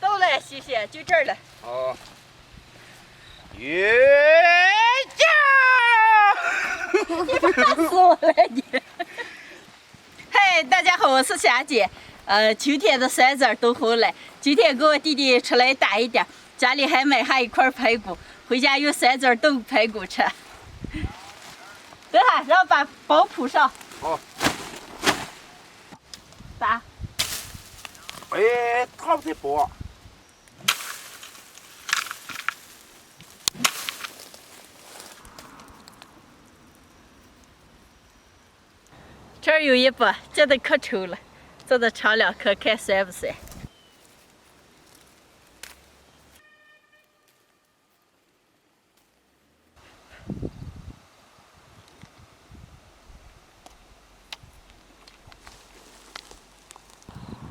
到了，谢谢，就这儿了。哦。驾！你怕死我了你！嗨，大家好，我是霞姐。秋天的山子都好了，今天跟我弟弟出来打一点，家里还买下一块排骨，回家用山子炖排骨吃。等下，让我把包铺上。好。咋？哎，差不多包。这儿有一把，这的可丑了，这得尝两颗看酸不酸。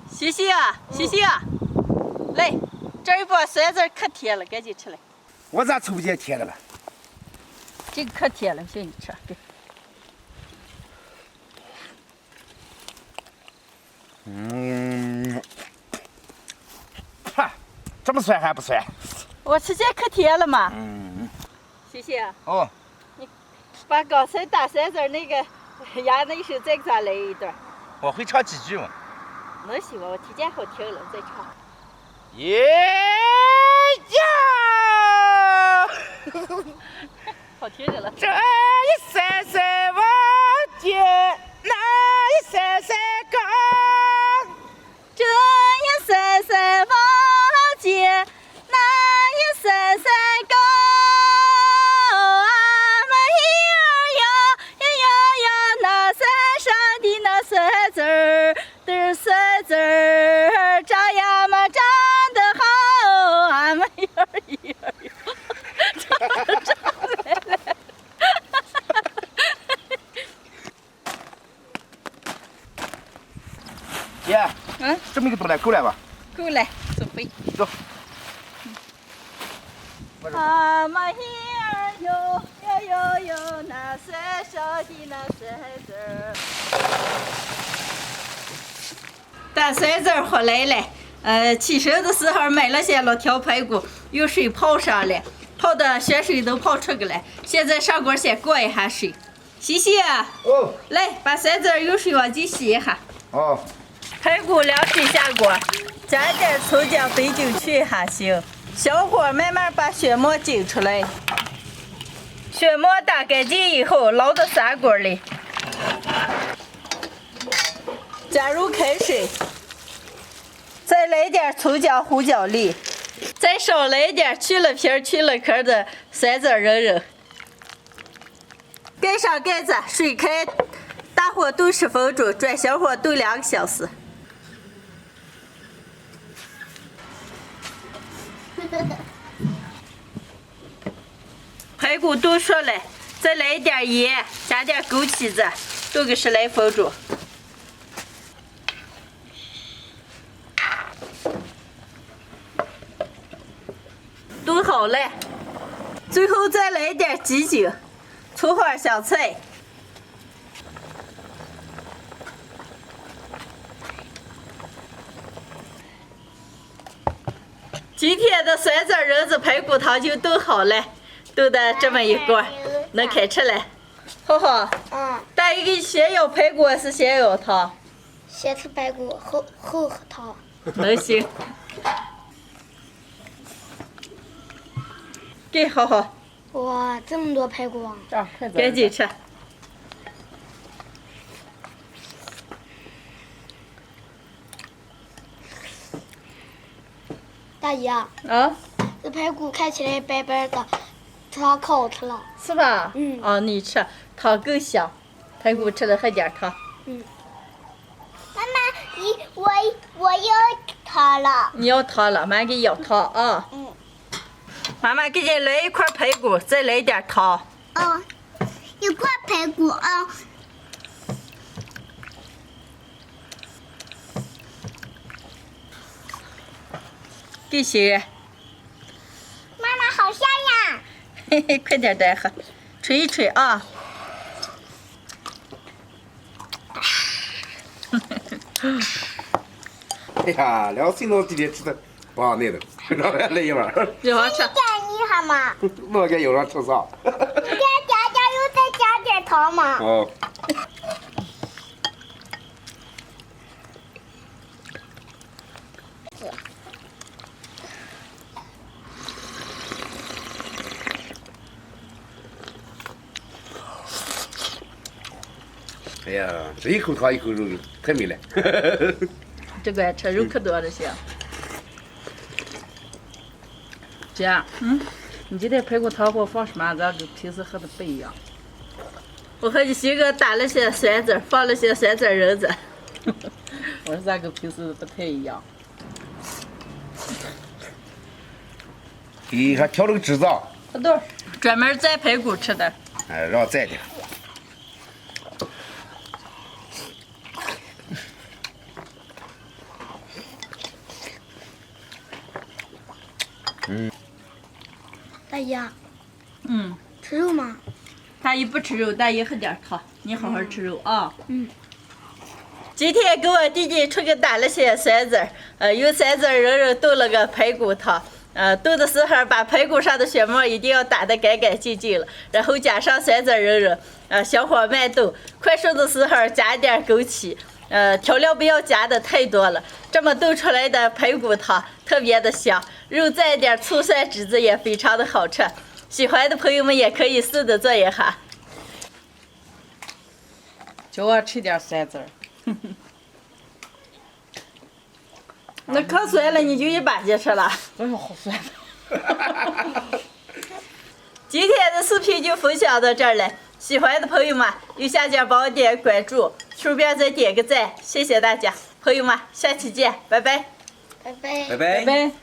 西西啊，西西啊，来，这一把酸子可甜了，赶紧吃来。我咋瞅不见甜的了？这个可甜了，行，你吃，给。哈，这么酸还不酸？我吃见可甜了嘛。西西啊，哦，你把刚才打酸子那个呀那一首再给咱来一段。我会唱几句嘛。能行吗？我听见好听了，再唱。驾！好听着了。这一山山望见，那一山山高。这一山山望见，那一山山高。俺们一儿呀，那山上的那酸子儿，的酸子儿长呀嘛长得好，俺们一儿呀，长来了。姐，嗯，这么一个多了，够了吧？够了，走回。走。俺们一儿哟，那山上的那酸子儿。打酸子儿回来了，起身的时候买了些老条排骨，用水泡上了，泡的血水都泡出去了。现在上锅先过一下水。洗洗啊，哦。来把酸子儿用水往进洗一下。哦。排骨凉水下锅，加点葱姜白酒去一下腥，小火慢慢把血沫挤出来。血沫打干净以后，捞到砂锅里，加入开水，再来点葱姜胡椒粒，再少来点去了皮去了壳的酸子扔扔。盖上盖子，水开，大火炖10分钟，转小火炖2个小时。排骨炖熟了，再来一点盐，加点枸杞子，炖个10来分钟。炖好了，最后再来一点鸡精、葱花、香菜。今天的酸子仁子排骨汤就炖好了，炖的这么一锅，能开吃了。浩浩，大姨给你先舀排骨还是先舀汤？先吃排骨，后喝汤。能行。给浩浩，哇，这么多排骨啊！赶紧吃。大姨啊，这排骨看起来白白的，汤可好吃了。是吧？你吃，汤更香。排骨吃了喝点汤。妈妈，我要汤了。你要汤了，妈给你舀汤啊。妈妈给你来一块排骨，再来点汤。一块排骨啊。给谁？妈妈好香呀！嘿嘿，快点再喝，吹一吹啊！哎呀，2岁老弟弟吃的放那头，然后那一碗儿，一会儿吃。点一下嘛，我给有人吃啥？加又再加点糖嘛。哦。哎呀，这一口汤一口肉，太美了。这个爱吃肉可多了些。姐，你今天排骨汤给我放什么？咱跟平时喝的不一样。我和你媳妇打了些酸子，放了些酸籽仁子。我说咱跟平时不太一样。你还调了个汁子，不对，专门蘸排骨吃的。哎，让蘸点。大姨，嗯，吃肉吗？大姨不吃肉，大姨喝点汤。你好好吃肉啊。嗯。今天给我弟弟出去打了些酸籽儿，用酸籽仁仁炖了个排骨汤。炖的时候把排骨上的血沫一定要打得干干净净了，然后加上酸籽仁仁，小火慢炖。快熟的时候加一点枸杞，调料不要加的太多了。这么炖出来的排骨汤特别的香，肉蘸一点醋蒜汁子也非常的好吃。喜欢的朋友们也可以试着做一下。叫我吃点酸籽儿。那可酸了，你就一把就吃了。哎呦，好酸！今天的视频就分享到这儿了，喜欢的朋友们右下角帮我点关注，顺便再点个赞，谢谢大家，朋友们，下期见，拜拜，拜拜。拜拜。拜拜。